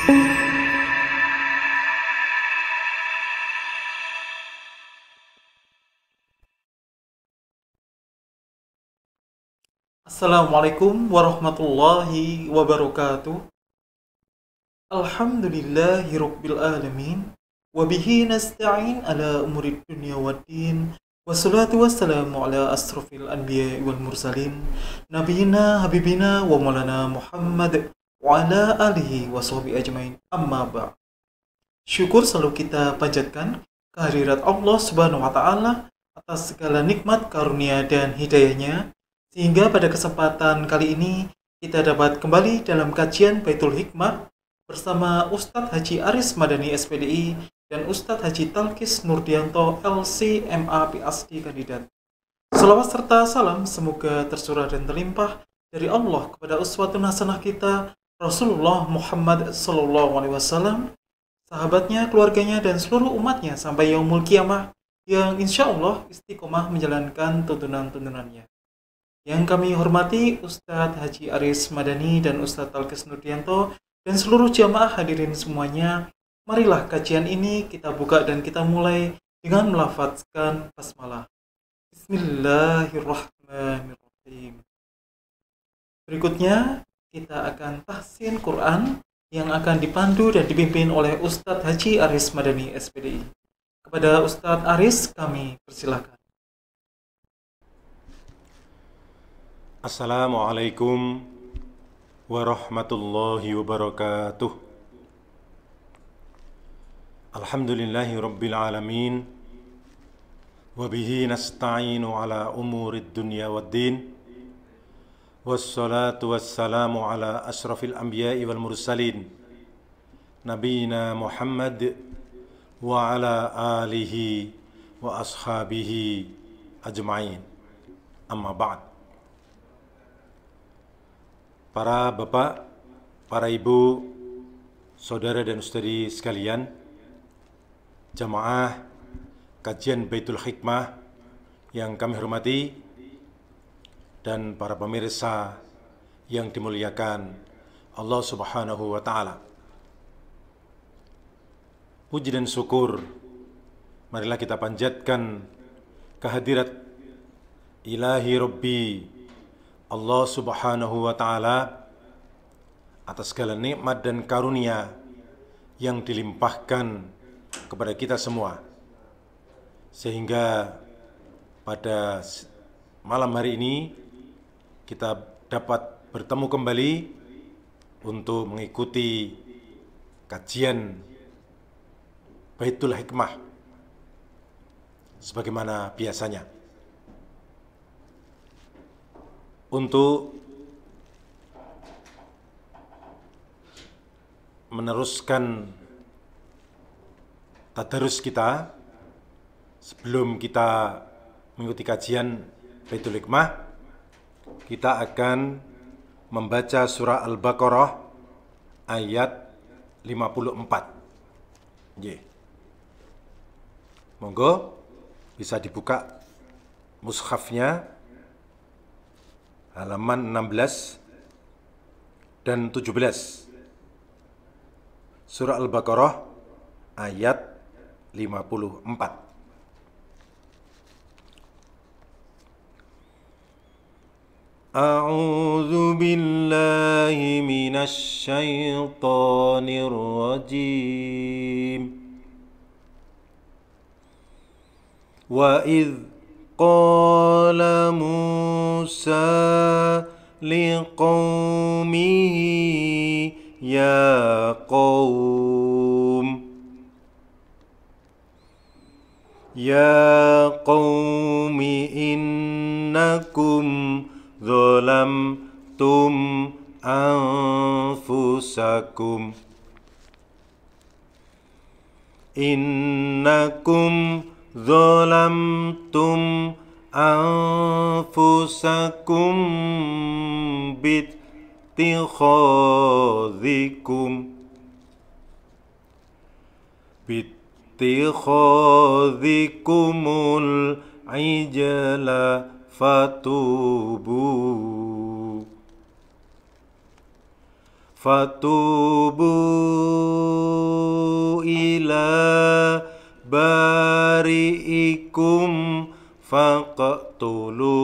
Assalamualaikum warahmatullahi wabarakatuh. Alhamdulillahirabbil alamin. Wabihi nasta'in ala umurid dunya waddin. Wassalatu wassalamu ala asrofil anbiya wal mursalin. Nabiyina habibina wa maulana Muhammad wa ala alihi wa sahbihi ajmain. Amma ba'd. Syukur selalu kita panjatkan kehadirat Allah Subhanahu wa taala atas segala nikmat karunia dan hidayahnya, sehingga pada kesempatan kali ini kita dapat kembali dalam kajian Baitul Hikmah bersama Ustadz Haji Aris Madani SPDI dan Ustadz Haji Talkis Nurdianto LC MA PhD kandidat. Salawat serta salam semoga tercurah dan terlimpah dari Allah kepada uswatun hasanah kita Rasulullah Muhammad SAW, sahabatnya, keluarganya, dan seluruh umatnya sampai yaumul kiamah yang insya Allah istiqomah menjalankan tuntunan-tuntunannya. Yang kami hormati Ustadz Haji Aris Madani dan Ustadz Talkis Nurdianto dan seluruh jamaah hadirin semuanya, marilah kajian ini kita buka dan kita mulai dengan melafazkan basmalah. Bismillahirrahmanirrahim. Berikutnya kita akan tahsin Quran yang akan dipandu dan dipimpin oleh Ustadz Haji Aris Madani SPDI. Kepada Ustadz Aris kami persilakan. Assalamualaikum warahmatullahi wabarakatuh. Alhamdulillahi rabbil alamin. Wabihi nasta'inu ala umurid dunya waddin. Wassalatu wassalamu ala asrafil anbiya'i wal mursalin, Nabiyina Muhammad wa ala alihi wa ashabihi ajma'in. Amma ba'd. Para bapak, para ibu, saudara dan saudari sekalian, jamaah kajian Baitul Hikmah yang kami hormati, dan para pemirsa yang dimuliakan Allah Subhanahu wa Ta'ala. Puji dan syukur marilah kita panjatkan kehadirat Ilahi Rabbi Allah Subhanahu wa Ta'ala atas segala nikmat dan karunia yang dilimpahkan kepada kita semua, sehingga pada malam hari ini kita dapat bertemu kembali untuk mengikuti kajian Baitul Hikmah sebagaimana biasanya. Untuk meneruskan tadarus kita, sebelum kita mengikuti kajian Baitul Hikmah, kita akan membaca surah Al-Baqarah ayat 54. Monggo bisa dibuka mushafnya, halaman 16 dan 17. Surah Al-Baqarah ayat 54. A'udzu billahi minasy syaithanir rajim. Wa idz qala Musa liqaumihi ya qaumi innakum zalamtum anfusakum anfusakum bittikhadhikumul ijla fatubu ila bari'ikum faqtulu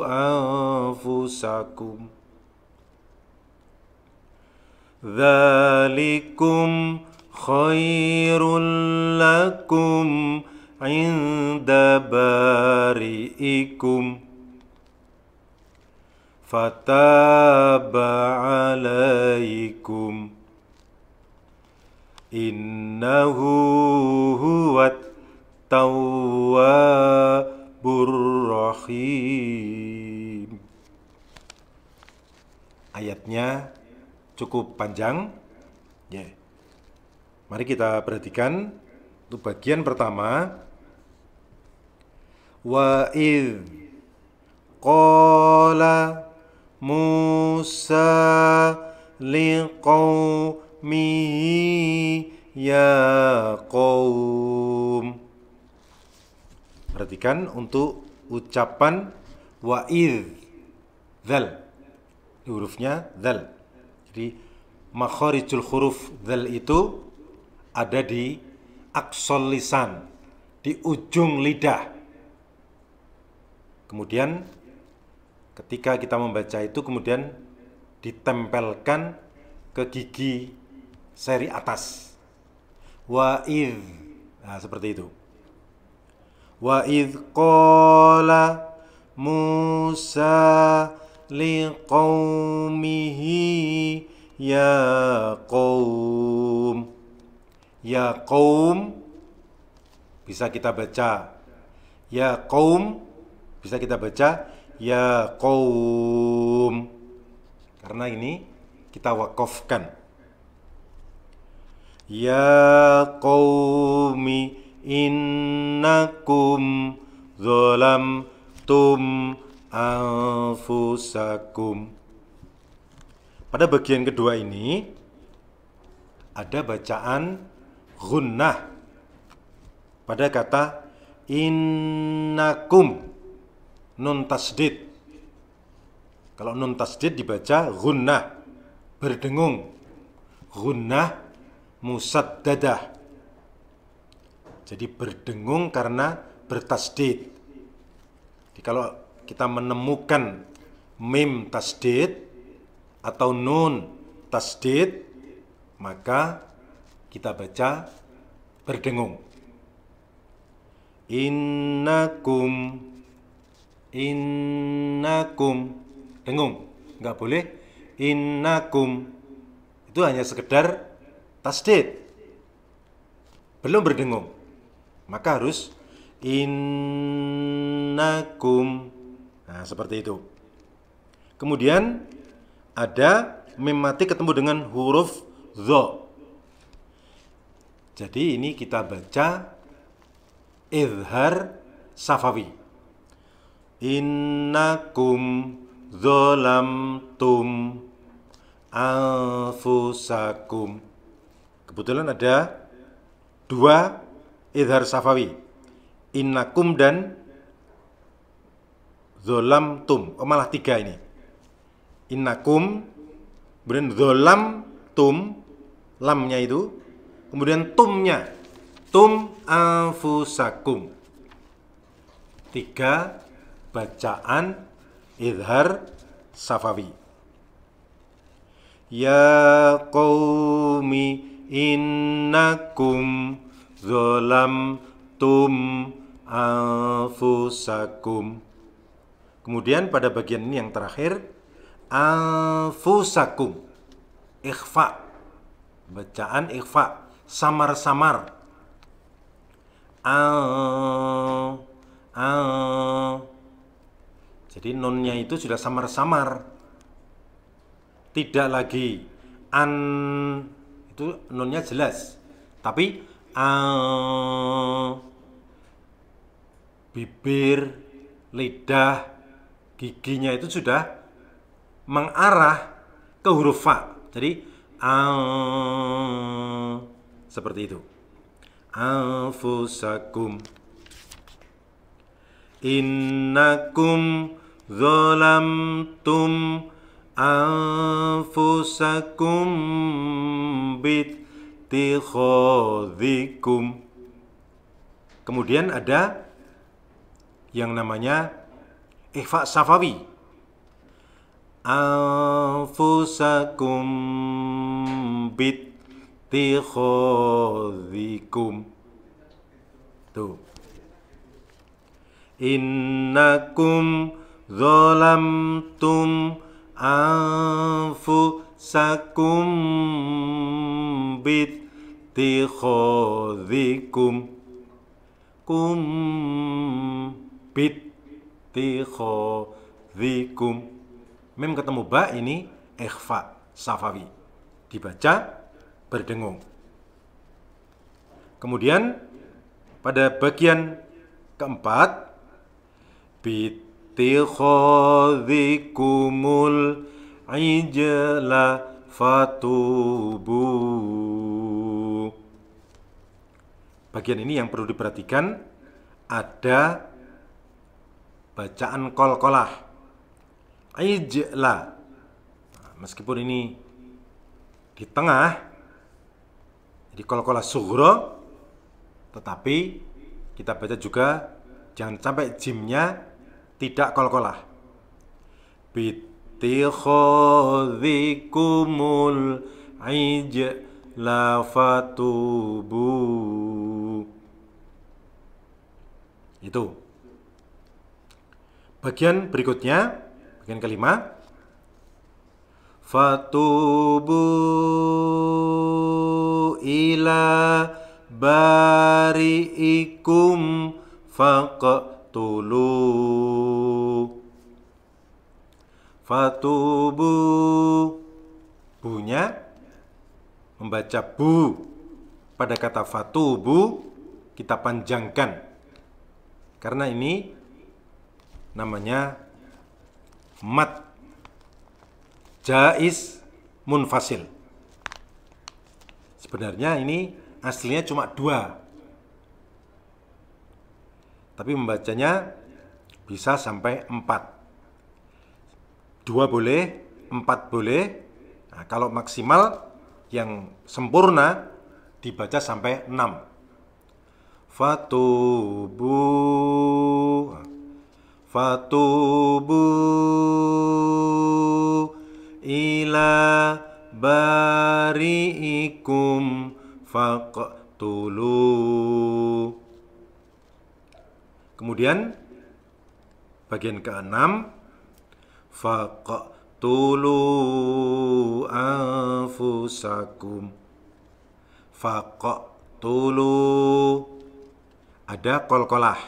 anfusakum dzalikum khairul lakum inda bari'ikum fataba alaikum innahu huwat tawwabur rahim. Ayatnya cukup panjang ya. Mari kita perhatikan untuk bagian pertama. Wa idh qala Musa liqaumihi ya qaum. Perhatikan untuk ucapan wa idh, dzal. Hurufnya dzal. Jadi makharijul huruf dzal itu ada di aqsal lisan, di ujung lidah. Kemudian ketika kita membaca itu kemudian ditempelkan ke gigi seri atas. Wa idh. Nah, seperti itu. Wa idh qala Musa liqaumihi ya qaum. Ya qaum bisa kita baca ya qaum, bisa kita baca ya qaum. Karena ini kita wakafkan. Ya qaumi innakum zalamtum anfusakum. Pada bagian kedua ini ada bacaan gunnah pada kata innakum, nun tasdid. Kalau nun tasdid dibaca gunnah, berdengung. Gunnah musaddadah. Jadi berdengung karena bertasdid. Jadi kalau kita menemukan mim tasdid atau nun tasdid, maka kita baca berdengung. Innakum dengung, nggak boleh innakum. Itu hanya sekedar tasdid, belum berdengung. Maka harus innakum. Nah, seperti itu. Kemudian ada mim mati ketemu dengan huruf dha. Jadi ini kita baca izhar safawi. Innakum zalamtum anfusakum. Kebetulan ada dua izhar safawi, innakum dan zalamtum. Oh, malah tiga ini. Innakum, kemudian zalamtum, lamnya itu, kemudian tumnya, tum anfusakum. Tiga bacaan izhar safawi. Ya qaumi innakum zalamtum anfusakum. Kemudian pada bagian ini yang terakhir, anfusakum, ikhfa, bacaan ikhfa, samar-samar. Jadi nunnya itu sudah samar-samar, tidak lagi an, itu nunnya jelas, tapi bibir, lidah, giginya itu sudah mengarah ke huruf fa. Jadi seperti itu. Anfusakum. Innakum zalamtum anfusakum bittikhadhikum. Kemudian ada yang namanya ikhfa safawi. Anfusakum bittikhadhikum. Tuh. Innakum zalamtum anfusakum bittikhadhikum. Bittikhadhikum. Mem ketemu ba, ini ikhfa safawi, dibaca berdengung. Kemudian pada bagian keempat, bittikhadhikumul ijla fatubu. Bagian ini yang perlu diperhatikan, ada bacaan qalqalah ijla. Nah, meskipun ini di tengah, jadi qalqalah sughra, tetapi kita baca juga jangan sampai jimnya tidak qalqalah. Bittikhadhikumul ijla fatubu. Itu. Bagian berikutnya, bagian kelima, fatubu ila bari'ikum faqtulu. Fatubu, bunya membaca bu pada kata fatubu kita panjangkan, karena ini namanya mat jaiz munfasil. Sebenarnya ini aslinya cuma 2, tapi membacanya bisa sampai 4. 2 boleh, 4 boleh. Nah, kalau maksimal yang sempurna dibaca sampai 6. Fatubu, fatubu ila bari'ikum faqtulu. Kemudian bagian ke-6, faqtulu anfusakum. Faqtulu, ada qalqalah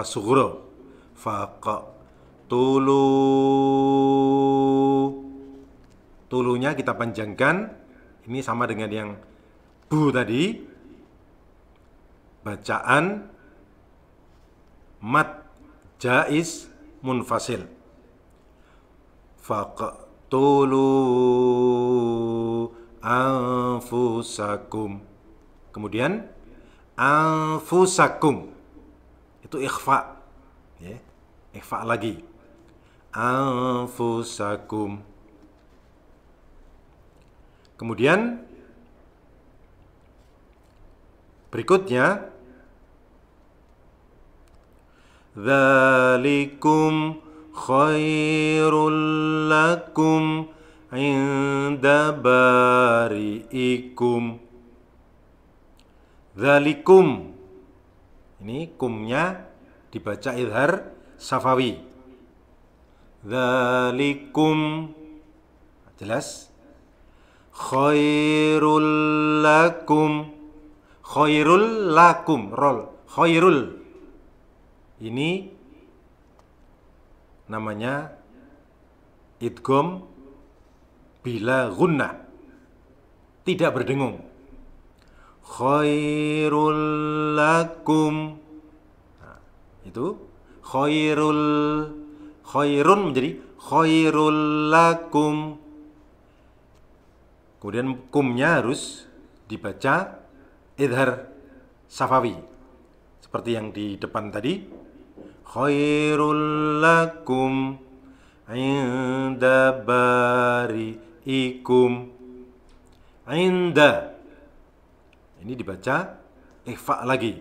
sughra. Faqtulu, tulunya kita panjangkan. Ini sama dengan yang bu tadi, bacaan mat jaiz munfasil. Faqtulu anfusakum. Kemudian anfusakum itu ikhfa, ya, ikhfa lagi. Anfusakum. Kemudian berikutnya, dzalikum khairul lakum inda bari'ikum. Dzalikum, ini kumnya dibaca idhar safawi. Dzalikum, jelas. Khairul lakum, khairul lakum, rol, khairul. Ini namanya idgham bila gunnah, tidak berdengung. Khairul lakum. Nah, itu khairul, khairun menjadi khairul lakum. Kemudian kumnya harus dibaca idhar safawi, seperti yang di depan tadi. khairul lakum inda bari'ikum. Inda, ini dibaca ikhfa lagi.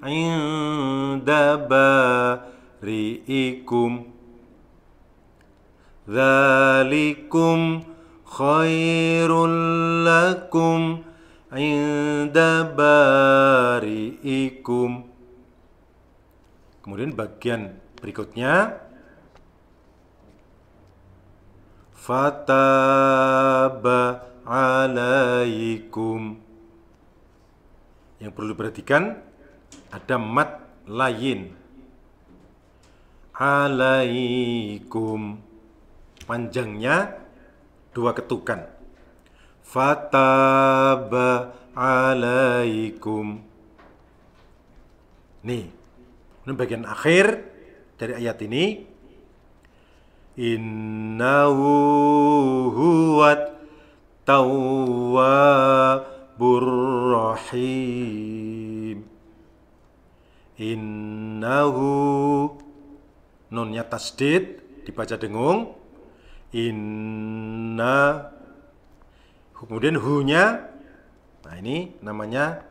Inda bari'ikum. Dzalikum khairul lakum inda bari'ikum. Kemudian bagian berikutnya, fataba alaikum. Yang perlu diperhatikan, ada mat layin. Alaikum, panjangnya 2 ketukan. Fataba alaikum. Nih, ini bagian akhir dari ayat ini. Innahu huwat tawwabur rahim. Innahu, nunnya tasdid, dibaca dengung. Inna, kemudian hu-nya, nah ini namanya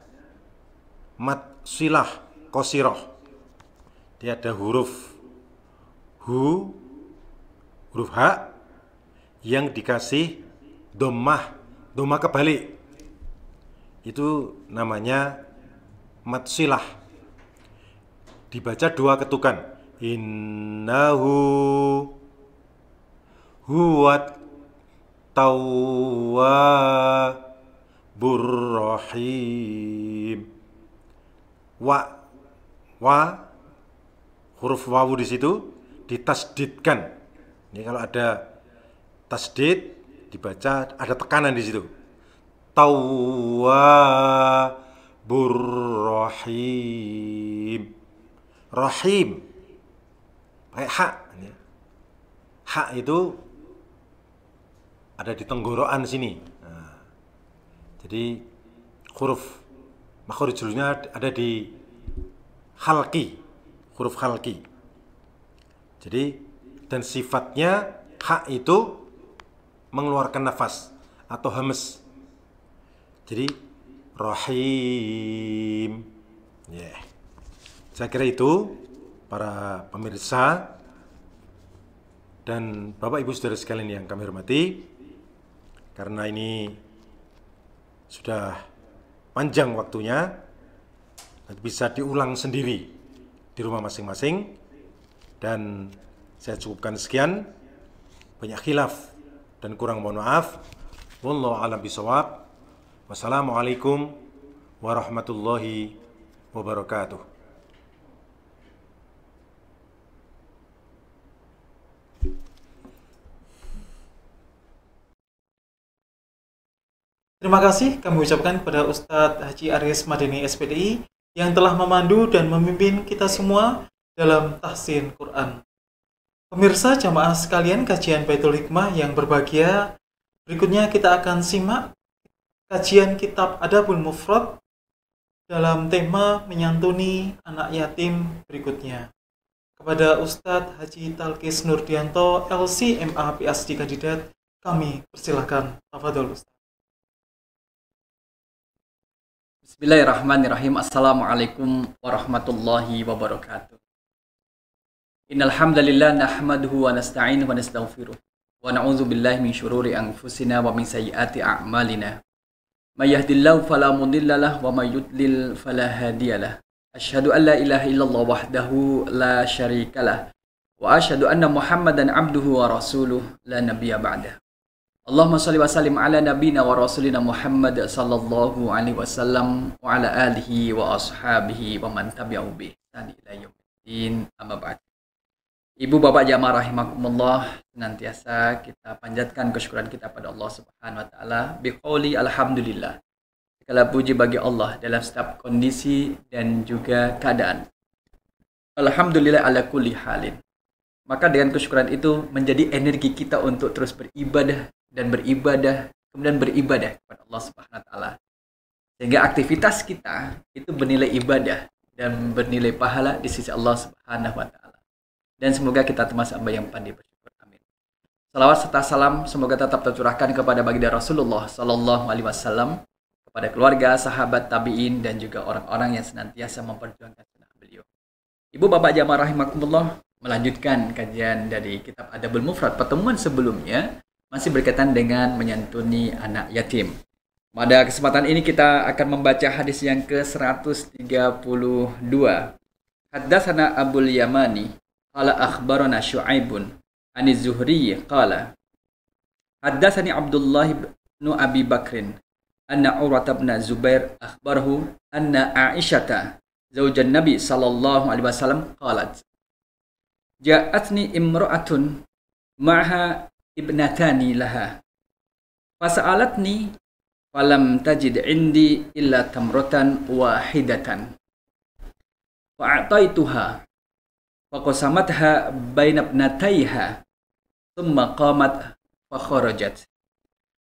mat silah qasirah. Dia ada huruf hu, huruf ha, yang dikasih dhammah kebalik. Itu namanya mat silah. Dibaca 2 ketukan. Innahu huwat tawwabur rahim. Wa, huruf wawu di situ ditasdidkan. Ini kalau ada tasdid dibaca ada tekanan di situ. Tawwabur rahim. Rahim pakai hak. Hak itu ada di tenggorokan sini. Nah, jadi huruf makharijulnya ada di halqi, huruf halqi. Jadi dan sifatnya hak itu mengeluarkan nafas atau hamas. Jadi rahim. Saya kira itu para pemirsa dan Bapak Ibu Saudara sekalian yang kami hormati. Karena ini sudah panjang waktunya, bisa diulang sendiri di rumah masing-masing. Dan saya cukupkan sekian. Banyak khilaf dan kurang mohon maaf. Wallahu a'lam bishawab. Wassalamualaikum warahmatullahi wabarakatuh. Terima kasih kami ucapkan kepada Ustadz Haji Aris Madani SPDI yang telah memandu dan memimpin kita semua dalam tahsin Quran. Pemirsa jamaah sekalian kajian Baitul Hikmah yang berbahagia, berikutnya kita akan simak kajian kitab Adabul Mufrad dalam tema menyantuni anak yatim berikutnya. Kepada Ustadz Haji Talkis Nurdianto, LCMA PhD kandidat, kami persilahkan. Tafadhol Ustadz. Bismillahirrahmanirrahim. Assalamualaikum warahmatullahi wabarakatuh. Innal hamdalillah nahmaduhu wa nasta'inuhu wa nastaghfiruh wa na'udzu billahi min syururi anfusina wa min sayyiati a'malina. May yahdihillahu fala mudilla lahu wa may yudlil fala hadiyalah. Asyhadu an la ilaha illallah wahdahu la syarikalah wa asyhadu anna Muhammadan abduhu wa rasuluh la nabiyya ba'dah. Allahumma shalli wa sallim ala nabina wa rasulina Muhammad sallallahu alaihi wasallam wa ala alihi wa ashabihi wa man tabi'ahu bi ihsan ila yaumiddin, amma ba'd. Ibu bapak jamaah rahimakumullah, senantiasa kita panjatkan kesyukuran kita pada Allah Subhanahu wa taala biqauli alhamdulillah. Segala puji bagi Allah dalam setiap kondisi dan juga keadaan. Alhamdulillah ala kulli halin. Maka dengan kesyukuran itu menjadi energi kita untuk terus beribadah dan beribadah, kemudian beribadah kepada Allah Subhanahu wa taala. Sehingga aktivitas kita itu bernilai ibadah dan bernilai pahala di sisi Allah Subhanahu wa taala. Dan semoga kita termasuk hamba yang pandai bersyukur. Amin. Salawat serta salam semoga tetap tercurahkan kepada baginda Rasulullah sallallahu alaihi wasallam, kepada keluarga, sahabat, tabi'in, dan juga orang-orang yang senantiasa memperjuangkan sunnah beliau. Ibu bapak jamaah rahimakumullah, melanjutkan kajian dari kitab Adabul Mufrad. Pertemuan sebelumnya masih berkaitan dengan menyantuni anak yatim. Pada kesempatan ini kita akan membaca hadis yang ke-132. Haddatsana Abul Yamani qala akhbarana Syu'aibun ani Zuhri qala haddatsani Abdullah bin Abi Bakrin anna Urwah bin Zubair akhbarahu anna Aisyata zaujan Nabi sallallahu alaihi wasallam qalat ja'atni imra'atun ma'ha ibnatani laha fasa'alatni falam tajid indi illa tamratan wahidatan fa'ataituha faqasamatha baina ibnatayha thumma qamat fakharajat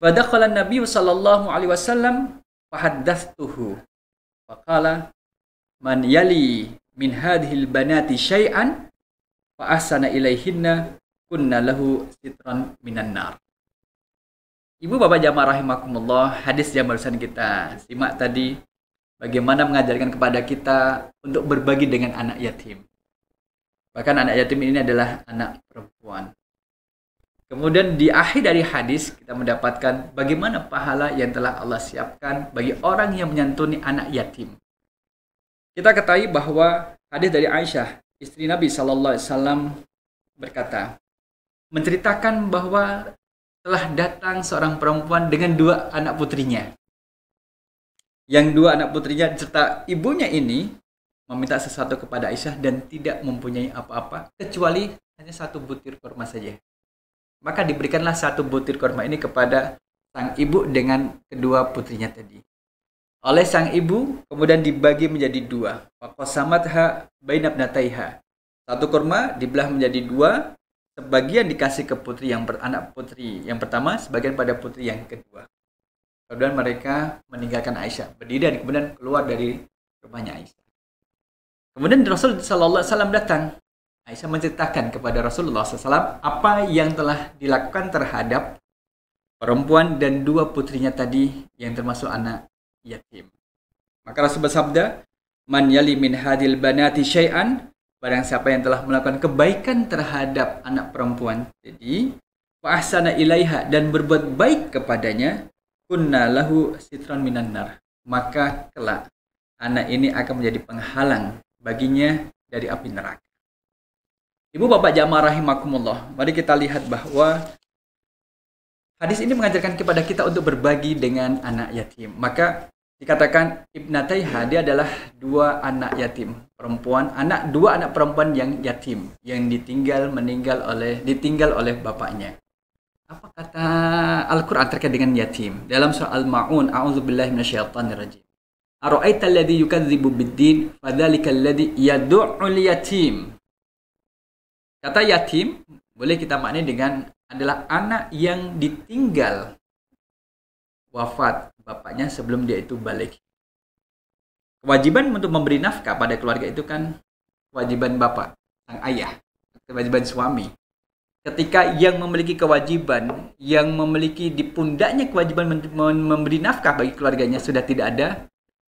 fadakhala an-nabiy sallallahu alaihi wasallam fahaddatstuhu faqala man yali min hadhil banati syai'an fa ahsana ilaihinna kunna lahu sitran minan nar. Ibu bapak jamaah rahimakumullah, hadis yang barusan kita simak tadi bagaimana mengajarkan kepada kita untuk berbagi dengan anak yatim. Bahkan anak yatim ini adalah anak perempuan. Kemudian di akhir dari hadis kita mendapatkan bagaimana pahala yang telah Allah siapkan bagi orang yang menyantuni anak yatim. Kita ketahui bahwa hadis dari Aisyah, istri Nabi sallallahu alaihi wasallam berkata, menceritakan bahwa telah datang seorang perempuan dengan dua anak putrinya. Yang dua anak putrinya serta ibunya ini meminta sesuatu kepada Aisyah dan tidak mempunyai apa-apa kecuali hanya satu butir kurma saja. Maka diberikanlah satu butir kurma ini kepada sang ibu dengan kedua putrinya tadi. Oleh sang ibu kemudian dibagi menjadi dua. Faqasamatha baina ibnataiha. Satu kurma dibelah menjadi dua. Sebagian dikasih ke anak putri yang pertama, sebagian pada putri yang kedua. Kemudian mereka meninggalkan Aisyah, berdiri dan kemudian keluar dari rumahnya Aisyah. Kemudian Rasul sallallahu alaihi wasallam datang. Aisyah menceritakan kepada Rasulullah SAW apa yang telah dilakukan terhadap perempuan dan dua putrinya tadi yang termasuk anak yatim. Maka Rasul bersabda, "Man yali min hadil banati syai'an." Barang siapa yang telah melakukan kebaikan terhadap anak perempuan jadi fa ahsana ilaiha dan berbuat baik kepadanya, kunna lahu sitran minan nar. Maka kelak anak ini akan menjadi penghalang baginya dari api neraka. Ibu bapak jamaah rahimakumullah, mari kita lihat bahwa hadis ini mengajarkan kepada kita untuk berbagi dengan anak yatim. Maka dikatakan ibnataiha, dia adalah dua anak yatim perempuan, dua anak perempuan yang yatim, yang ditinggal oleh bapaknya. Apa kata Al-Quran terkait dengan yatim? Dalam surah Al-Ma'un, a'udzubillahi minasyaitonirrajim. Ara'aita alladzi yukadzibu bid-din fadzalika alladzi yad'ul yatim. Kata yatim boleh kita maknai dengan adalah anak yang ditinggal wafat bapaknya sebelum dia itu balik. Kewajiban untuk memberi nafkah pada keluarga itu kan kewajiban bapak, sang ayah, kewajiban suami. Ketika yang memiliki kewajiban, yang memiliki di pundaknya kewajiban memberi nafkah bagi keluarganya sudah tidak ada,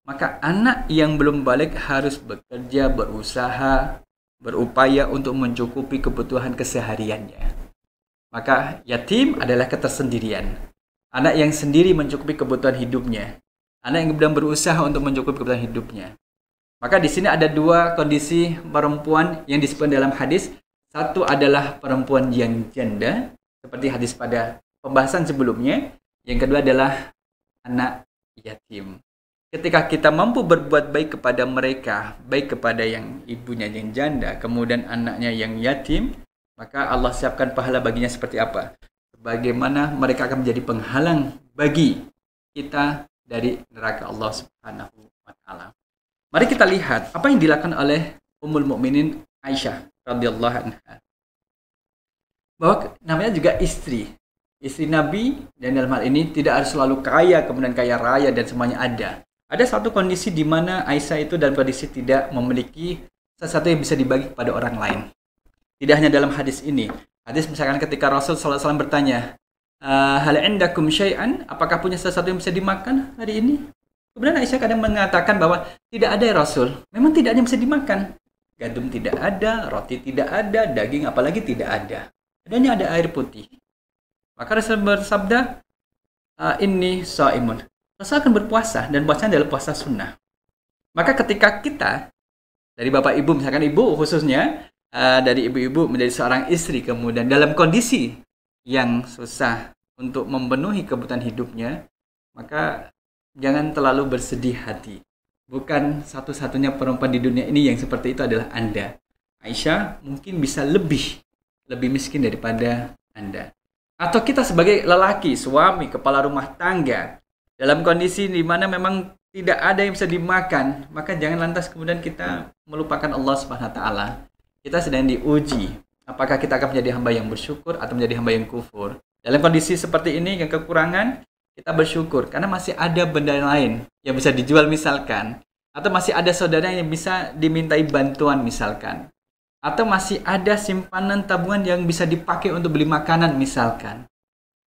maka anak yang belum balik harus bekerja, berusaha, berupaya untuk mencukupi kebutuhan kesehariannya. Maka yatim adalah ketersendirian. Anak yang sendiri mencukupi kebutuhan hidupnya. Anak yang kemudian berusaha untuk mencukupi kebutuhan hidupnya. Maka di sini ada dua kondisi perempuan yang disebutkan dalam hadis. Satu adalah perempuan yang janda, seperti hadis pada pembahasan sebelumnya. Yang kedua adalah anak yatim. Ketika kita mampu berbuat baik kepada mereka, baik kepada yang ibunya yang janda, kemudian anaknya yang yatim, maka Allah siapkan pahala baginya seperti apa? Bagaimana mereka akan menjadi penghalang bagi kita dari neraka Allah Subhanahu wa taala. Mari kita lihat apa yang dilakukan oleh Ummul Mukminin Aisyah radhiyallahu anha. Bahwa namanya juga istri Nabi, dan dalam hal ini tidak harus selalu kaya kemudian kaya raya dan semuanya ada. Ada satu kondisi di mana Aisyah itu dalam kondisi tidak memiliki sesuatu yang bisa dibagi kepada orang lain. Tidak hanya dalam hadis ini. Hadis misalkan ketika Rasul SAW bertanya, hal indakum syai'an, apakah punya sesuatu yang bisa dimakan hari ini? Kemudian Aisyah kadang mengatakan bahwa tidak ada ya Rasul. Memang tidak ada yang bisa dimakan. Gandum tidak ada, roti tidak ada, daging apalagi tidak ada. Adanya ada air putih. Maka Rasul bersabda, inni shaimun. Rasul akan berpuasa, dan puasanya adalah puasa sunnah. Maka ketika kita, dari bapak ibu, misalkan ibu khususnya, dari ibu-ibu menjadi seorang istri, kemudian dalam kondisi yang susah untuk memenuhi kebutuhan hidupnya, maka jangan terlalu bersedih hati. Bukan satu-satunya perempuan di dunia ini yang seperti itu adalah Anda. Aisyah mungkin bisa lebih miskin daripada Anda. Atau kita sebagai lelaki, suami, kepala rumah tangga, dalam kondisi di mana memang tidak ada yang bisa dimakan, maka jangan lantas kemudian kita melupakan Allah Subhanahu wa taala. Kita sedang diuji, apakah kita akan menjadi hamba yang bersyukur atau menjadi hamba yang kufur. Dalam kondisi seperti ini yang kekurangan, kita bersyukur karena masih ada benda lain yang bisa dijual misalkan, atau masih ada saudara yang bisa dimintai bantuan misalkan, atau masih ada simpanan tabungan yang bisa dipakai untuk beli makanan misalkan.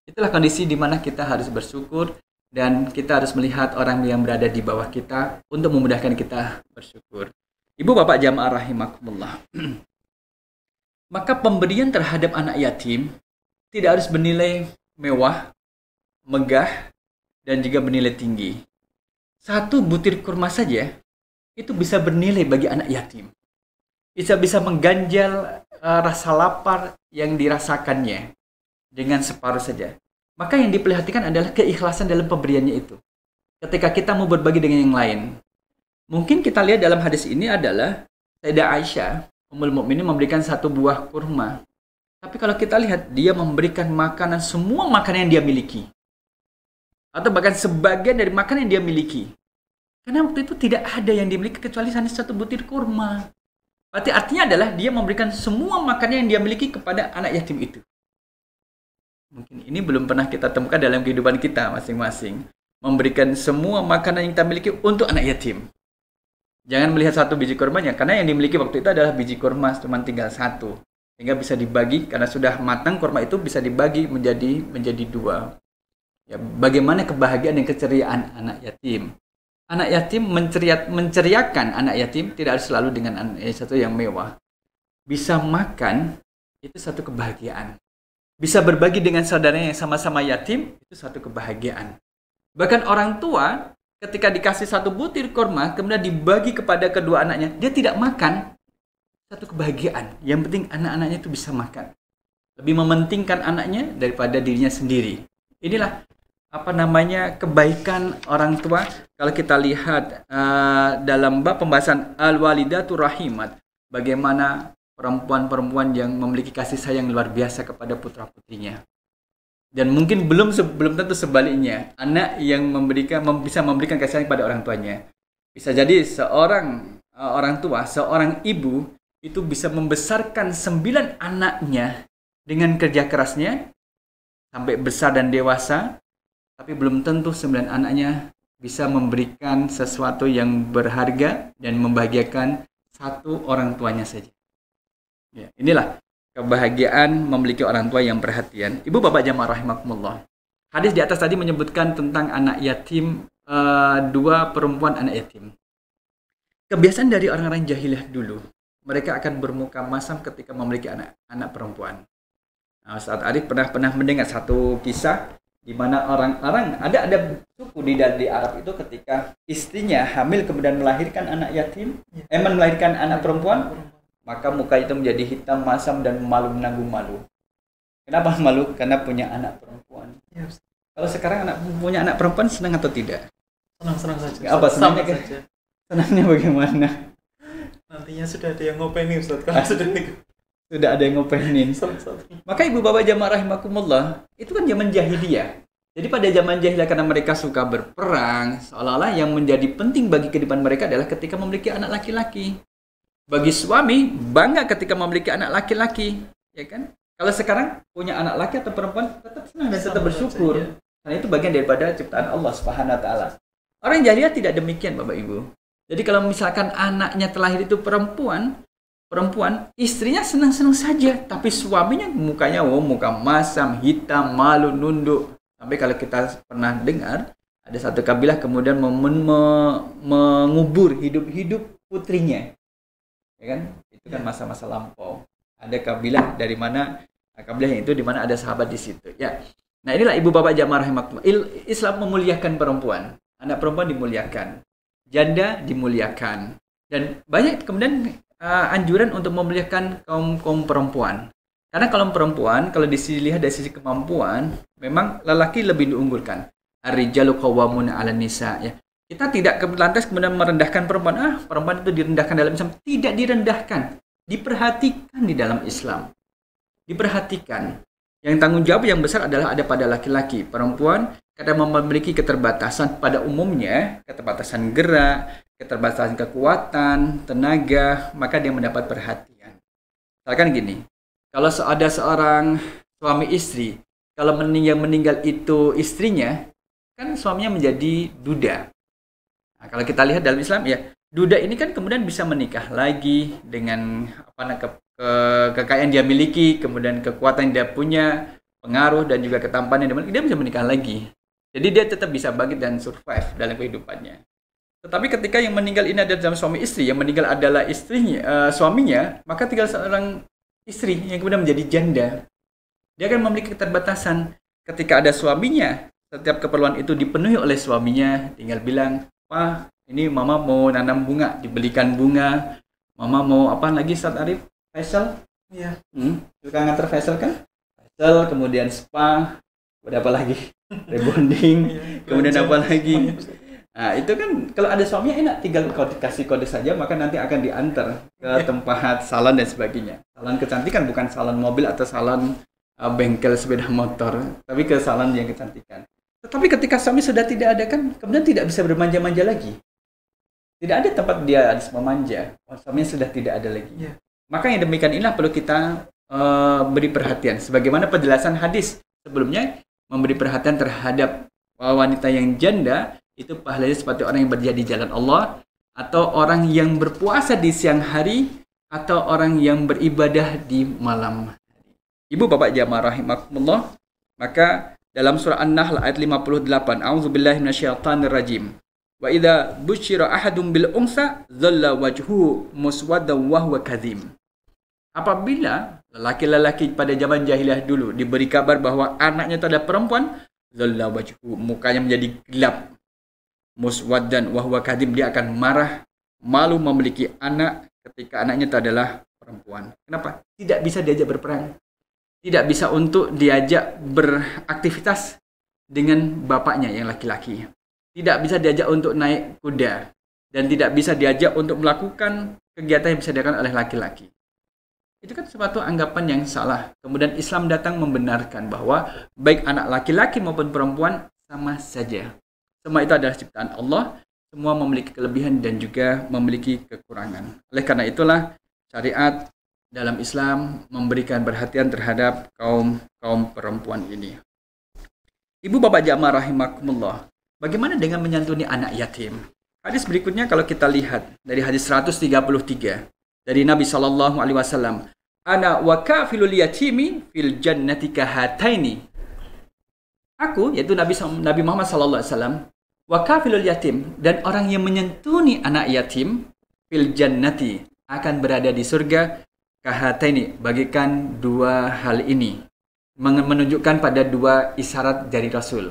Itulah kondisi di mana kita harus bersyukur. Dan kita harus melihat orang yang berada di bawah kita untuk memudahkan kita bersyukur. Ibu bapak jamaah rahimakumullah. Maka pemberian terhadap anak yatim tidak harus bernilai mewah, megah, dan juga bernilai tinggi. Satu butir kurma saja itu bisa bernilai bagi anak yatim. Bisa mengganjal rasa lapar yang dirasakannya dengan separuh saja. Maka yang diperhatikan adalah keikhlasan dalam pemberiannya itu. Ketika kita mau berbagi dengan yang lain. Mungkin kita lihat dalam hadis ini adalah Sayyidah Aisyah, Ummul Mukminin memberikan satu buah kurma. Tapi kalau kita lihat, dia memberikan makanan, semua makanan yang dia miliki. Atau bahkan sebagian dari makanan yang dia miliki. Karena waktu itu tidak ada yang dimiliki kecuali hanya satu butir kurma. Berarti artinya adalah dia memberikan semua makanan yang dia miliki kepada anak yatim itu. Mungkin ini belum pernah kita temukan dalam kehidupan kita masing-masing. Memberikan semua makanan yang kita miliki untuk anak yatim. Jangan melihat satu biji kurmanya, karena yang dimiliki waktu itu adalah biji kurma cuma tinggal satu. Sehingga bisa dibagi, karena sudah matang kurma itu bisa dibagi menjadi dua. Ya, bagaimana kebahagiaan dan keceriaan anak yatim. Anak yatim menceriakan anak yatim tidak harus selalu dengan sesuatu yang mewah. Bisa makan, itu satu kebahagiaan. Bisa berbagi dengan saudaranya yang sama-sama yatim, itu suatu kebahagiaan. Bahkan orang tua, ketika dikasih satu butir kurma, kemudian dibagi kepada kedua anaknya, dia tidak makan, satu kebahagiaan. Yang penting anak-anaknya itu bisa makan. Lebih mementingkan anaknya daripada dirinya sendiri. Inilah kebaikan orang tua. Kalau kita lihat dalam bab pembahasan al-walidatu rahimat, bagaimana perempuan-perempuan yang memiliki kasih sayang luar biasa kepada putra-putrinya. Dan mungkin belum tentu sebaliknya, anak yang bisa memberikan kasih sayang pada orang tuanya. Bisa jadi seorang orang tua, seorang ibu itu bisa membesarkan 9 anaknya dengan kerja kerasnya sampai besar dan dewasa, tapi belum tentu 9 anaknya bisa memberikan sesuatu yang berharga dan membahagiakan satu orang tuanya saja. Ya, inilah kebahagiaan memiliki orang tua yang perhatian. Ibu bapak jamaah rahimakumullah. Hadis di atas tadi menyebutkan tentang anak yatim, 2 perempuan anak yatim. Kebiasaan dari orang-orang jahiliyah dulu, mereka akan bermuka masam ketika memiliki anak perempuan. Nah, Ustaz Arif pernah mendengar satu kisah di mana orang-orang ada suku di Arab itu ketika istrinya hamil kemudian melahirkan anak yatim, melahirkan anak perempuan, maka muka itu menjadi hitam masam dan menanggung malu. Kenapa malu? Karena punya anak perempuan. Yes. Kalau sekarang punya anak perempuan senang atau tidak? Senang saja. Apa senangnya? Saja. Senangnya bagaimana? Nantinya sudah ada yang ngopenin, Ustaz. Kalau sudah ada yang ngopenin. Maka ibu bapak jamaah rahimakumullah, itu kan zaman jahiliyah. Jadi pada zaman jahiliyah karena mereka suka berperang, seolah-olah yang menjadi penting bagi kehidupan mereka adalah ketika memiliki anak laki-laki. Bagi suami bangga ketika memiliki anak laki-laki, ya kan? Kalau sekarang punya anak laki atau perempuan tetap senang dan tetap bersyukur. Karena itu bagian daripada ciptaan Allah Subhanahu wa taala. Orang jahiliyah tidak demikian, Bapak Ibu. Jadi kalau misalkan anaknya terlahir itu perempuan, istrinya senang-senang saja, tapi suaminya mukanya muka masam, hitam, malu, nunduk. Sampai kalau kita pernah dengar ada satu kabilah kemudian mengubur hidup-hidup putrinya. Ya kan? Itu kan masa-masa lampau. Ada kabilah dari mana? Kabilah yang itu di mana ada sahabat di situ. Ya. Nah, inilah ibu bapak jamaah rahimakumullah. Islam memuliakan perempuan. Anak perempuan dimuliakan. Janda dimuliakan. Dan banyak kemudian anjuran untuk memuliakan kaum perempuan. Karena kaum perempuan kalau dilihat dari sisi kemampuan, memang lelaki lebih diunggulkan. Ar-rijalu qawwamuna 'alan nisa, ya. Kita tidak lantas kemudian merendahkan perempuan. Perempuan itu direndahkan dalam Islam. Tidak direndahkan. Diperhatikan di dalam Islam. Diperhatikan. Yang tanggung jawab yang besar adalah ada pada laki-laki. Perempuan kadang memiliki keterbatasan pada umumnya, keterbatasan gerak, keterbatasan kekuatan, tenaga, maka dia mendapat perhatian. Misalkan gini, kalau ada seorang suami istri, kalau yang meninggal itu istrinya, kan suaminya menjadi duda. Nah, kalau kita lihat dalam Islam, ya, duda ini kan kemudian bisa menikah lagi dengan kekayaan dia miliki, kemudian kekuatan yang dia punya, pengaruh dan juga ketampanan yang dia bisa menikah lagi. Jadi dia tetap bisa bangkit dan survive dalam kehidupannya. Tetapi ketika yang meninggal ini adalah dalam suami istri, yang meninggal adalah istrinya, suaminya, maka tinggal seorang istri yang kemudian menjadi janda. Dia akan memiliki keterbatasan. Ketika ada suaminya, setiap keperluan itu dipenuhi oleh suaminya, tinggal bilang, "Pak, ini mama mau nanam bunga, dibelikan bunga. Mama mau apa lagi Ustaz Arif? Faisal?" Iya. Suka nganter Faisal kan? Faisal, kemudian spa, ada apa lagi? Rebonding, kemudian apa lagi? Nah, itu kan kalau ada suaminya enak, tinggal kau dikasih kode saja, maka nanti akan diantar ke tempat salon dan sebagainya. Salon kecantikan, bukan salon mobil atau salon bengkel sepeda motor, tapi ke salon yang kecantikan. Tetapi ketika suami sudah tidak ada kan, kemudian tidak bisa bermanja-manja lagi. Tidak ada tempat dia harus memanja. Suaminya sudah tidak ada lagi. Yeah. Maka yang demikian inilah perlu kita beri perhatian. Sebagaimana penjelasan hadis sebelumnya, memberi perhatian terhadap wanita yang janda, itu pahalanya seperti orang yang berjihad di jalan Allah, atau orang yang berpuasa di siang hari, atau orang yang beribadah di malam hari. Ibu bapak jamaah rahimakumullah, maka dalam surah An-Nahl ayat 58, A'udzubillahi minasyaitonir rajim. Wa idza busyira ahadum bil unsa dhalla wajhuhu muswaddan wa huwa kadhim. Apabila lelaki-lelaki pada zaman jahiliyah dulu diberi kabar bahwa anaknya itu adalah perempuan, dhalla wajhuhu, mukanya menjadi gelap. Muswaddan wa huwa kadhim, dia akan marah, malu memiliki anak ketika anaknya itu adalah perempuan. Kenapa? Tidak bisa diajak berperang. Tidak bisa untuk diajak beraktivitas dengan bapaknya yang laki-laki. Tidak bisa diajak untuk naik kuda. Dan tidak bisa diajak untuk melakukan kegiatan yang bisa dilakukan oleh laki-laki. Itu kan suatu anggapan yang salah. Kemudian Islam datang membenarkan bahwa baik anak laki-laki maupun perempuan sama saja. Semua itu adalah ciptaan Allah. Semua memiliki kelebihan dan juga memiliki kekurangan. Oleh karena itulah syariat dalam Islam memberikan perhatian terhadap kaum perempuan ini. Ibu bapak jamaah rahimakumullah, bagaimana dengan menyantuni anak yatim? Hadis berikutnya kalau kita lihat dari hadis 133 dari Nabi SAW, ana wa kafilul yatimi fil jannati kahataini. Aku, yaitu Nabi Muhammad SAW, wa kafilul yatim, dan orang yang menyantuni anak yatim fil jannati, akan berada di surga kahataini, bagikan dua hal ini. Menunjukkan pada dua isyarat dari Rasul.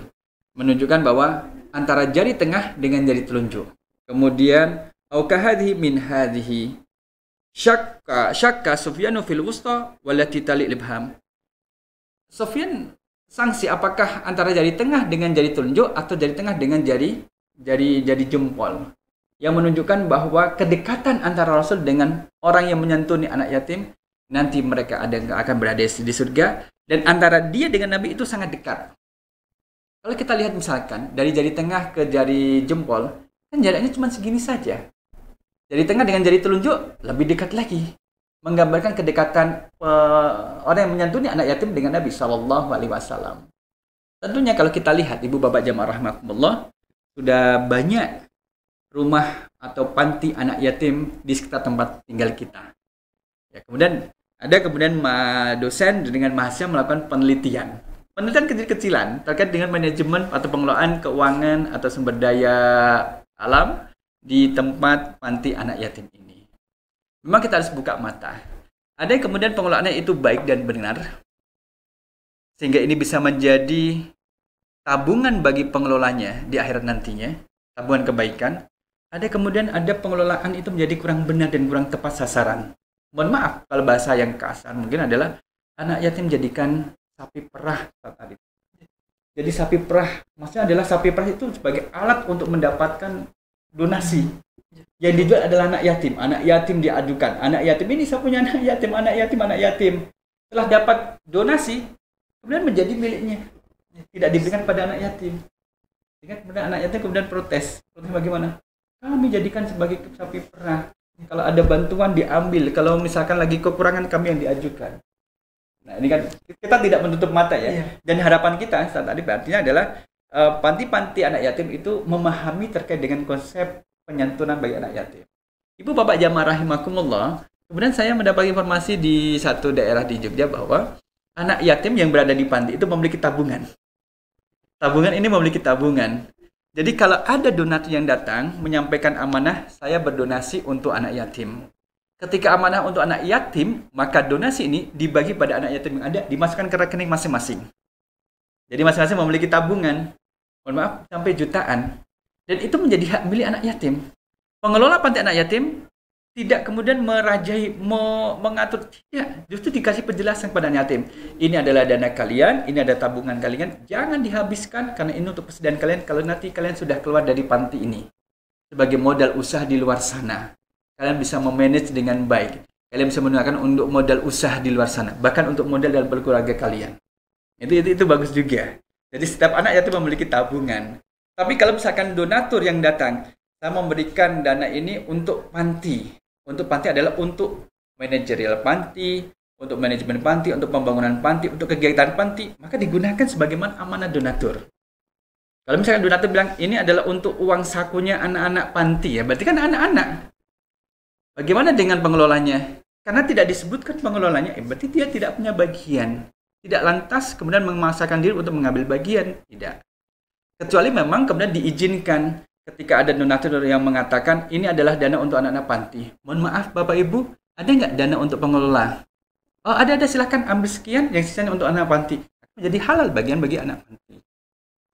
Menunjukkan bahwa antara jari tengah dengan jari telunjuk. Kemudian au kahadhi min hadhihi syakka Sufyanu fil wusta wallati tali ibham. Sufyan sanksi apakah antara jari tengah dengan jari telunjuk atau jari tengah dengan jari jempol, yang menunjukkan bahwa kedekatan antara Rasul dengan orang yang menyantuni anak yatim, nanti mereka akan berada di surga, dan antara dia dengan Nabi itu sangat dekat. Kalau kita lihat misalkan dari jari tengah ke jari jempol, kan jaraknya cuma segini saja. Jari tengah dengan jari telunjuk lebih dekat lagi, menggambarkan kedekatan orang yang menyantuni anak yatim dengan Nabi SAW. Tentunya kalau kita lihat ibu bapak jamaah rahmatullah, sudah banyak rumah atau panti anak yatim di sekitar tempat tinggal kita. Ya, kemudian dosen dengan mahasiswa melakukan penelitian kecil-kecilan terkait dengan manajemen atau pengelolaan keuangan atau sumber daya alam di tempat panti anak yatim ini. Memang kita harus buka mata. Ada yang kemudian pengelolaannya itu baik dan benar, sehingga ini bisa menjadi tabungan bagi pengelolanya di akhirat nantinya, tabungan kebaikan. Ada pengelolaan itu menjadi kurang benar dan kurang tepat sasaran. Mohon maaf kalau bahasa yang kasar mungkin adalah anak yatim jadikan sapi perah saat tadi. Jadi sapi perah, maksudnya adalah sapi perah itu sebagai alat untuk mendapatkan donasi. Yang dijual adalah anak yatim diadukan. Anak yatim ini saya punya anak yatim. Setelah dapat donasi, kemudian menjadi miliknya. Tidak diberikan pada anak yatim. Kemudian anak yatim kemudian protes. Protes bagaimana? Kami jadikan sebagai sapi perah. Kalau ada bantuan diambil. Kalau misalkan lagi kekurangan kami yang diajukan. Nah ini kan kita tidak menutup mata ya. Iya. Dan harapan kita saat tadi artinya adalah panti-panti anak yatim itu memahami terkait dengan konsep penyantunan bagi anak yatim. Ibu bapak jamaah rahimakumullah. Kemudian saya mendapat informasi di satu daerah di Jogja bahwa anak yatim yang berada di panti itu memiliki tabungan. Tabungan ini memiliki tabungan. Jadi kalau ada donatur yang datang menyampaikan amanah, saya berdonasi untuk anak yatim. Ketika amanah untuk anak yatim, maka donasi ini dibagi pada anak yatim yang ada, dimasukkan ke rekening masing-masing. Jadi masing-masing memiliki tabungan, mohon maaf, sampai jutaan. Dan itu menjadi hak milik anak yatim. Pengelola panti anak yatim tidak kemudian mengatur, tidak, justru dikasih penjelasan kepada anak yatim. Ini adalah dana kalian, ini ada tabungan kalian, jangan dihabiskan karena ini untuk persediaan kalian kalau nanti kalian sudah keluar dari panti ini. Sebagai modal usaha di luar sana. Kalian bisa memanage dengan baik. Kalian bisa menggunakan untuk modal usaha di luar sana, bahkan untuk modal dalam berkeluarga kalian. Itu bagus juga. Jadi setiap anak yatim memiliki tabungan. Tapi kalau misalkan donatur yang datang, saya memberikan dana ini untuk panti. Untuk panti adalah untuk manajerial panti, untuk manajemen panti, untuk pembangunan panti, untuk kegiatan panti, maka digunakan sebagaimana amanah donatur. Kalau misalkan donatur bilang ini adalah untuk uang sakunya anak-anak panti, ya berarti kan anak-anak. Bagaimana dengan pengelolanya? Karena tidak disebutkan pengelolanya, berarti dia tidak punya bagian. Tidak lantas kemudian memaksakan diri untuk mengambil bagian, tidak. Kecuali memang kemudian diizinkan. Ketika ada donatur yang mengatakan ini adalah dana untuk anak-anak panti. Mohon maaf Bapak Ibu, ada nggak dana untuk pengelola? Oh ada silahkan ambil sekian, yang sisanya untuk anak panti. Menjadi halal bagian bagi anak panti.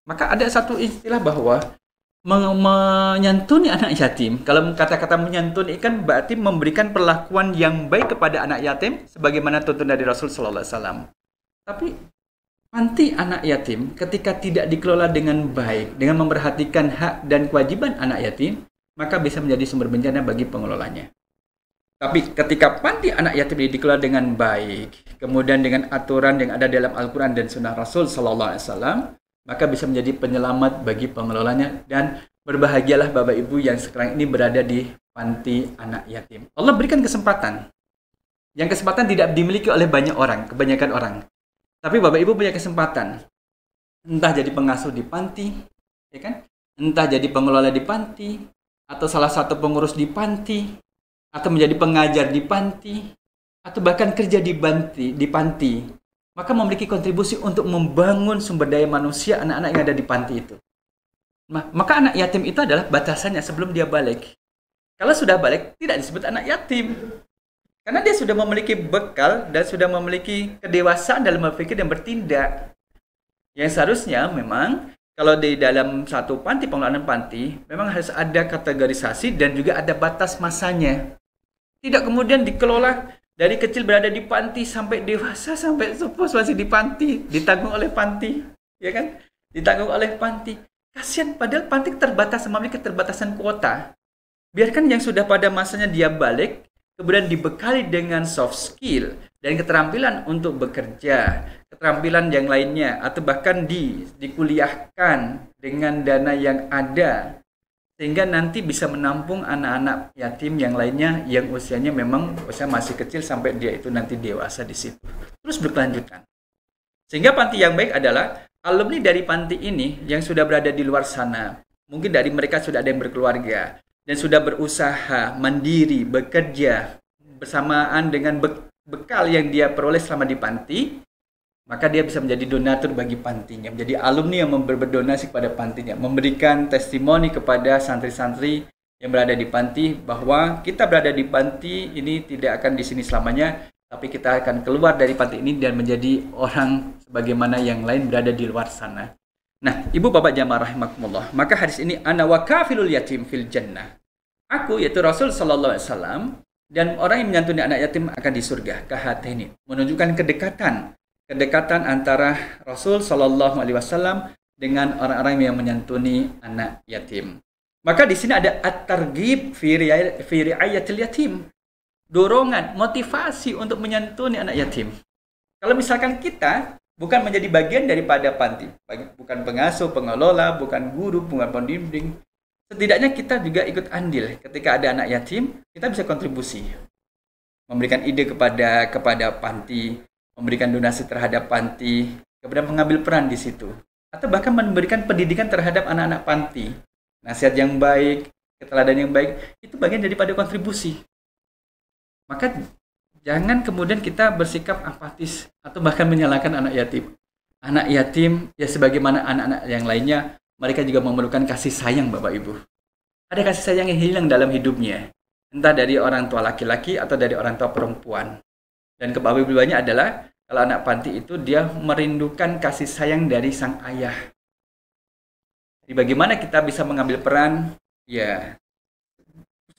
Maka ada satu istilah bahwa menyantuni anak yatim. Kalau kata-kata menyantuni kan berarti memberikan perlakuan yang baik kepada anak yatim sebagaimana tuntunan dari Rasul Sallallahu Alaihi Wasallam. Tapi panti anak yatim ketika tidak dikelola dengan baik, dengan memperhatikan hak dan kewajiban anak yatim, maka bisa menjadi sumber bencana bagi pengelolanya. Tapi ketika panti anak yatim ini dikelola dengan baik, kemudian dengan aturan yang ada dalam Al-Quran dan Sunnah Rasul Sallallahu Alaihi Wasallam, maka bisa menjadi penyelamat bagi pengelolanya. Dan berbahagialah Bapak Ibu yang sekarang ini berada di panti anak yatim. Allah berikan kesempatan. Yang kesempatan tidak dimiliki oleh banyak orang, kebanyakan orang. Tapi Bapak Ibu punya kesempatan, entah jadi pengasuh di panti, ya kan? Entah jadi pengelola di panti, atau salah satu pengurus di panti, atau menjadi pengajar di panti, atau bahkan kerja di panti, maka memiliki kontribusi untuk membangun sumber daya manusia anak-anak yang ada di panti itu. Maka anak yatim itu adalah batasannya sebelum dia balik. Kalau sudah balik, tidak disebut anak yatim. Karena dia sudah memiliki bekal dan sudah memiliki kedewasaan dalam berpikir dan bertindak. Yang seharusnya memang kalau di dalam satu panti, pengelolaan panti, memang harus ada kategorisasi dan juga ada batas masanya. Tidak kemudian dikelola dari kecil berada di panti sampai dewasa, sampai sepuh masih di panti, ditanggung oleh panti, ya kan? Ditanggung oleh panti. Kasihan, padahal panti terbatas, memiliki keterbatasan kuota. Biarkan yang sudah pada masanya dia balik, kemudian dibekali dengan soft skill dan keterampilan untuk bekerja, keterampilan yang lainnya, atau bahkan dikuliahkan dengan dana yang ada, sehingga nanti bisa menampung anak-anak yatim yang lainnya yang usianya memang usia masih kecil sampai dia itu nanti dewasa di situ. Terus berkelanjutan. Sehingga panti yang baik adalah alumni dari panti ini yang sudah berada di luar sana, mungkin dari mereka sudah ada yang berkeluarga dan sudah berusaha mandiri, bekerja bersamaan dengan bekal yang dia peroleh selama di panti, maka dia bisa menjadi donatur bagi pantinya, menjadi alumni yang berdonasi kepada pantinya, memberikan testimoni kepada santri-santri yang berada di panti bahwa kita berada di panti ini tidak akan di sini selamanya, tapi kita akan keluar dari panti ini dan menjadi orang sebagaimana yang lain berada di luar sana. Nah, ibu bapak jamaah rahimakumullah, maka hadis ini ana wa kafilul yatim fil jannah. Aku yaitu Rasul sallallahu alaihi wasallam dan orang yang menyantuni anak yatim akan di surga. Kahatini menunjukkan kedekatan antara Rasul sallallahu alaihi wasallam dengan orang-orang yang menyantuni anak yatim. Maka di sini ada at-targhib fi ri'ayatil yatim. Dorongan, motivasi untuk menyantuni anak yatim. Kalau misalkan kita bukan menjadi bagian daripada panti, bukan pengasuh, pengelola, bukan guru, bukan pembimbing, setidaknya kita juga ikut andil. Ketika ada anak yatim, kita bisa kontribusi, memberikan ide kepada panti, memberikan donasi terhadap panti, kemudian mengambil peran di situ, atau bahkan memberikan pendidikan terhadap anak-anak panti, nasihat yang baik, keteladanan yang baik, itu bagian daripada kontribusi. Maka jangan kemudian kita bersikap apatis atau bahkan menyalahkan anak yatim. Anak yatim ya sebagaimana anak-anak yang lainnya, mereka juga memerlukan kasih sayang Bapak Ibu. Ada kasih sayang yang hilang dalam hidupnya, entah dari orang tua laki-laki atau dari orang tua perempuan. Dan kebahagiaannya adalah kalau anak panti itu dia merindukan kasih sayang dari sang ayah. Jadi bagaimana kita bisa mengambil peran? Ya,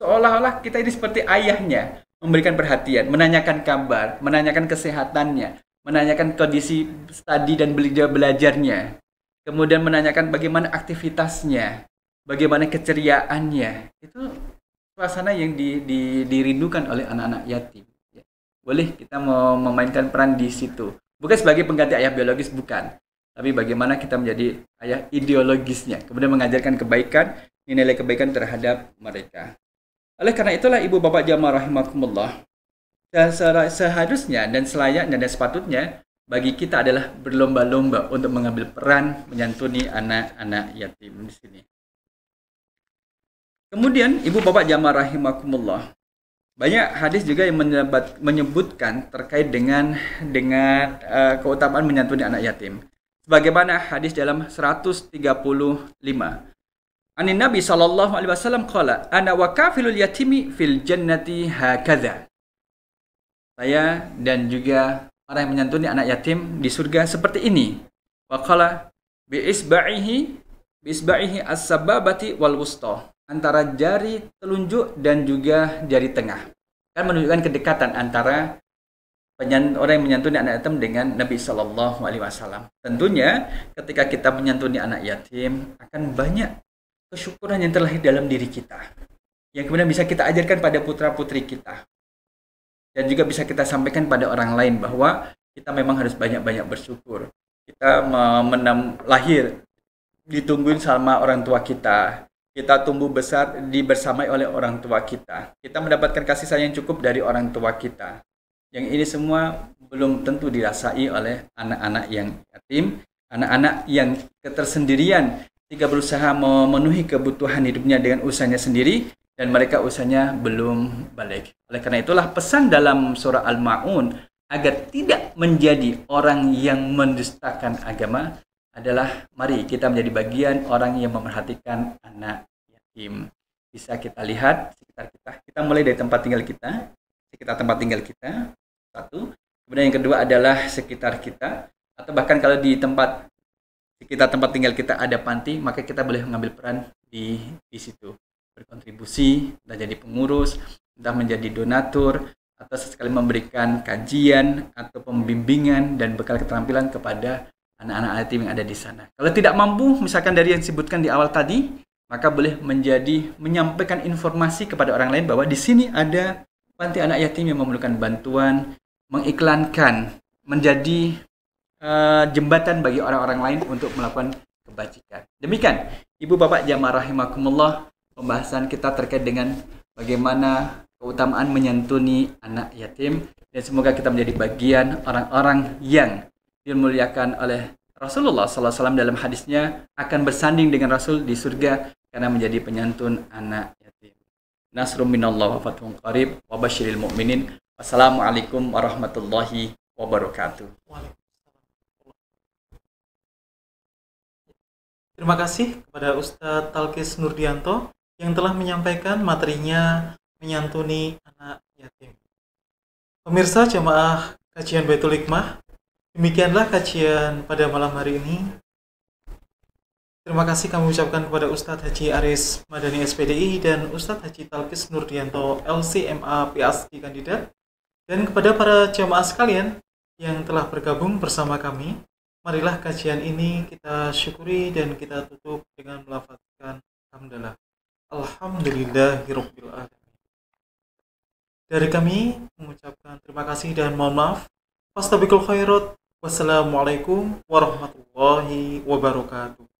seolah-olah kita ini seperti ayahnya, memberikan perhatian, menanyakan kabar, menanyakan kesehatannya, menanyakan kondisi studi dan belajarnya, kemudian menanyakan bagaimana aktivitasnya, bagaimana keceriaannya. Itu suasana yang dirindukan oleh anak-anak yatim. Boleh kita mau memainkan peran di situ. Bukan sebagai pengganti ayah biologis, bukan. Tapi bagaimana kita menjadi ayah ideologisnya. Kemudian mengajarkan kebaikan, nilai kebaikan terhadap mereka. Oleh karena itulah ibu bapak jamaah rahimakumullah, seharusnya dan selayaknya dan sepatutnya bagi kita adalah berlomba-lomba untuk mengambil peran menyantuni anak-anak yatim di sini. Kemudian ibu bapak jamaah rahimakumullah, banyak hadis juga yang menyebutkan terkait dengan keutamaan menyantuni anak yatim. Sebagaimana hadis dalam 135. Anin Nabi sallallahu alaihi wasallam qala ana wa kafilul yatimi fil jannati hakadha. Saya dan juga orang yang menyantuni anak yatim di surga seperti ini. Wa qala bi isba'ihi as-sababati wal wusta. Antara jari telunjuk dan juga jari tengah. Kan menunjukkan kedekatan antara orang yang menyantuni anak yatim dengan Nabi sallallahu alaihi wasallam. Tentunya ketika kita menyantuni anak yatim akan banyak kesyukuran yang terlahir dalam diri kita, yang kemudian bisa kita ajarkan pada putra-putri kita, dan juga bisa kita sampaikan pada orang lain bahwa kita memang harus banyak-banyak bersyukur. Kita lahir ditungguin sama orang tua kita, kita tumbuh besar dibersamai oleh orang tua kita, kita mendapatkan kasih sayang cukup dari orang tua kita. Yang ini semua belum tentu dirasai oleh anak-anak yang yatim, anak-anak yang ketersendirian, jika berusaha memenuhi kebutuhan hidupnya dengan usahanya sendiri dan mereka usahanya belum balik. Oleh karena itulah pesan dalam surah Al-Ma'un agar tidak menjadi orang yang mendustakan agama adalah mari kita menjadi bagian orang yang memerhatikan anak yatim. Bisa kita lihat sekitar kita. Kita mulai dari tempat tinggal kita, sekitar tempat tinggal kita, satu. Kemudian yang kedua adalah sekitar kita, atau bahkan kalau di sekitar tempat tinggal kita ada panti, maka kita boleh mengambil peran di situ, berkontribusi, entah jadi pengurus, entah menjadi donatur, atau sesekali memberikan kajian atau pembimbingan dan bekal keterampilan kepada anak-anak yatim yang ada di sana. Kalau tidak mampu, misalkan dari yang disebutkan di awal tadi, maka boleh menyampaikan informasi kepada orang lain bahwa di sini ada panti anak yatim yang memerlukan bantuan, mengiklankan, menjadi jembatan bagi orang-orang lain untuk melakukan kebajikan. Demikian, ibu bapak jamaah rahimakumullah, pembahasan kita terkait dengan bagaimana keutamaan menyantuni anak yatim, dan semoga kita menjadi bagian orang-orang yang dimuliakan oleh Rasulullah SAW dalam hadisnya akan bersanding dengan Rasul di surga karena menjadi penyantun anak yatim. Nasrum minallah wa fathun qarib wa basyiril mu'minin. Wassalamualaikum warahmatullahi wabarakatuh. Terima kasih kepada Ustadz Talkis Nurdianto yang telah menyampaikan materinya menyantuni anak yatim. Pemirsa jamaah kajian Baitul Hikmah, demikianlah kajian pada malam hari ini. Terima kasih kami ucapkan kepada Ustadz Haji Aris Madani SPDI dan Ustadz Haji Talkis Nurdianto LCMA PhD kandidat, dan kepada para jamaah sekalian yang telah bergabung bersama kami. Marilah kajian ini kita syukuri dan kita tutup dengan melafazkan hamdalah. Alhamdulillahirabbil alamin. Dari kami mengucapkan terima kasih dan mohon maaf. Fastabiqul khairat. Wassalamualaikum warahmatullahi wabarakatuh.